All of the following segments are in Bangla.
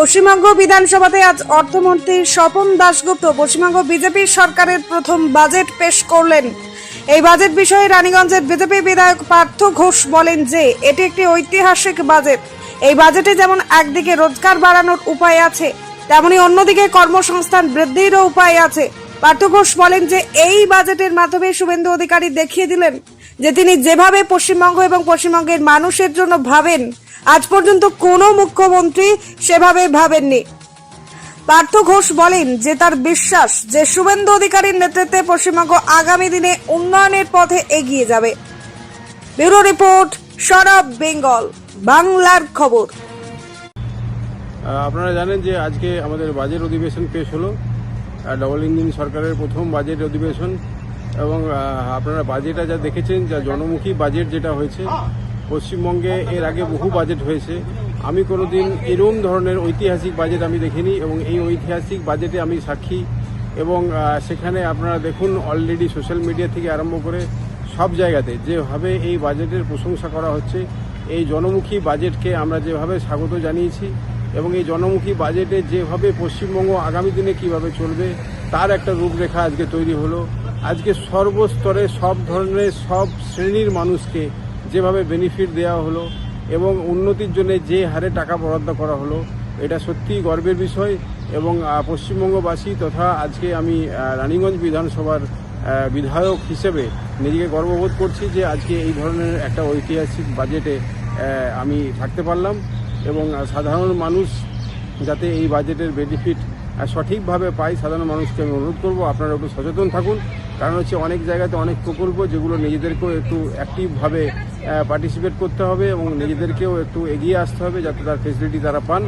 পশ্চিমবঙ্গ বিধানসভাতে আজ অর্থমন্ত্রী স্বপন দাশগুপ্ত পশ্চিমবঙ্গ বিজেপি সরকারের প্রথম বাজেট পেশ করলেন। এই বাজেট বিষয়ে রানীগঞ্জের বিজেপি বিধায়ক পার্থ ঘোষ বলেন যে এটি একটি ঐতিহাসিক বাজেট। এই বাজেটে যেমন একদিকে রোজগার বাড়ানোর উপায় আছে, তেমনি অন্যদিকে কর্মসংস্থান বৃদ্ধিরও উপায় আছে। পার্থ ঘোষ বলেন যে এই বাজেটের মাধ্যমে শুভেন্দু অধিকারী দেখিয়ে দিলেন যে তিনি যেভাবে পশ্চিমবঙ্গ এবং পশ্চিমবঙ্গের মানুষের জন্য ভাবেন, আজ পর্যন্ত কোনো মুখ্যমন্ত্রী সেভাবে ভাবেননি। পার্থ ঘোষ বলেন যে তার বিশ্বাস যে শুভেন্দু অধিকারীর নেতৃত্বে পশ্চিমবঙ্গ আগামী দিনে উন্নয়নের পথে এগিয়ে যাবে। ব্যুরো রিপোর্ট, সরব বেঙ্গল, বাংলার খবর। আপনারা জানেন যে আজকে আমাদের বাজেট অধিবেশন পেশ হলো, ডবল ইঞ্জিন সরকারের প্রথম বাজেট অধিবেশন। এবং আপনারা বাজেটটা যা দেখেছেন, যা জনমুখী বাজেট যেটা হয়েছে পশ্চিমবঙ্গে, এর আগে বহু বাজেট হয়েছে। আমি কোনোদিন এরকম ধরনের ঐতিহাসিক বাজেট আমি দেখিনি এবং এই ঐতিহাসিক বাজেটে আমি সাক্ষী। এবং সেখানে আপনারা দেখুন, অলরেডি সোশ্যাল মিডিয়া থেকে আরম্ভ করে সব জায়গাতে যেভাবে এই বাজেটের প্রশংসা করা হচ্ছে, এই জনমুখী বাজেটকে আমরা যেভাবে স্বাগত জানিয়েছি এবং এই জনমুখী বাজেটে যেভাবে পশ্চিমবঙ্গ আগামী দিনে কিভাবে চলবে তার একটা রূপরেখা আজকে তৈরি হলো। আজকে সর্বস্তরে সব ধরনের সব শ্রেণীর মানুষকে যেভাবে বেনিফিট দেওয়া হলো এবং উন্নতির জন্য যে হারে টাকা বরাদ্দ করা হলো, এটা সত্যিই গর্বের বিষয়। এবং পশ্চিমবঙ্গবাসী তথা আজকে আমি রানীগঞ্জ বিধানসভার বিধায়ক হিসেবে নিজেকে গর্ববোধ করছি যে আজকে এই ধরনের একটা ঐতিহাসিক বাজেটে আমি থাকতে পারলাম। এবং সাধারণ মানুষ যাতে এই বাজেটের বেনিফিট সঠিকভাবে পায়, সাধারণ মানুষকে আমি অনুরোধ করবো আপনারা একটু সচেতন থাকুন। কারণ হচ্ছে অনেক জায়গাতে অনেক প্রকল্প যেগুলো নিজেদেরকেও একটু অ্যাক্টিভভাবে পার্টিসিপেট করতে হবে এবং নিজেদেরকেও একটু এগিয়ে আসতে হবে যাতে তার ফেসিলিটি তারা পান।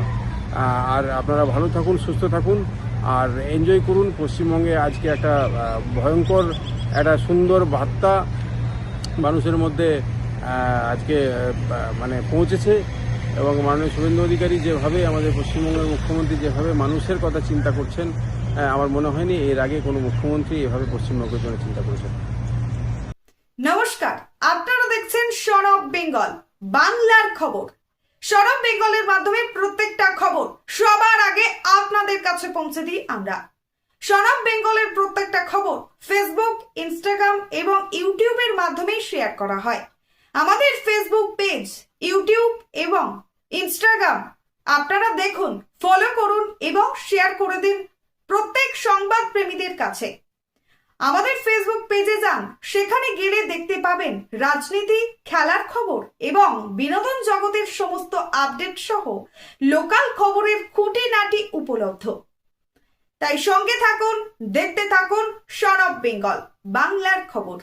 আর আপনারা ভালো থাকুন, সুস্থ থাকুন আর এনজয় করুন। পশ্চিমবঙ্গে আজকে একটা ভয়ঙ্কর একটা সুন্দর বার্তা মানুষের মধ্যে আজকে মানে পৌঁছেছে। এবং মাননীয় শুভেন্দু অধিকারী যেভাবে আমাদের পশ্চিমবঙ্গের মুখ্যমন্ত্রী যেভাবে মানুষের কথা চিন্তা করছেন, আমার মনে হয়নি এর আগে কোনো মুখ্যমন্ত্রী এভাবে পশ্চিমবঙ্গের জন্য চিন্তা করেছেন। নমস্কার, আপনারা দেখছেন সরব বেঙ্গল, বাংলার খবর। সরব বেঙ্গলের মাধ্যমে প্রত্যেকটা খবর সবার আগে আপনাদের কাছে পৌঁছে দিই আমরা। সরব বেঙ্গলের প্রত্যেকটা খবর ফেসবুক, ইনস্টাগ্রাম এবং ইউটিউবের মাধ্যমে শেয়ার করা হয়। আমাদের ফেসবুক পেজ, ইউটিউব এবং ইনস্টাগ্রাম আপনারা দেখুন, ফলো করুন এবং শেয়ার করে দিন প্রত্যেক সংবাদ প্রেমীদের কাছে। আমাদের ফেসবুক পেজে যান, সেখানে গেলে দেখতে পাবেন রাজনীতি, খেলার খবর এবং বিনোদন জগতের সমস্ত আপডেট সহ লোকাল খবরের খুঁটিনাটি উপলব্ধ। তাই সঙ্গে থাকুন, দেখতে থাকুন সরব বেঙ্গল, বাংলার খবর।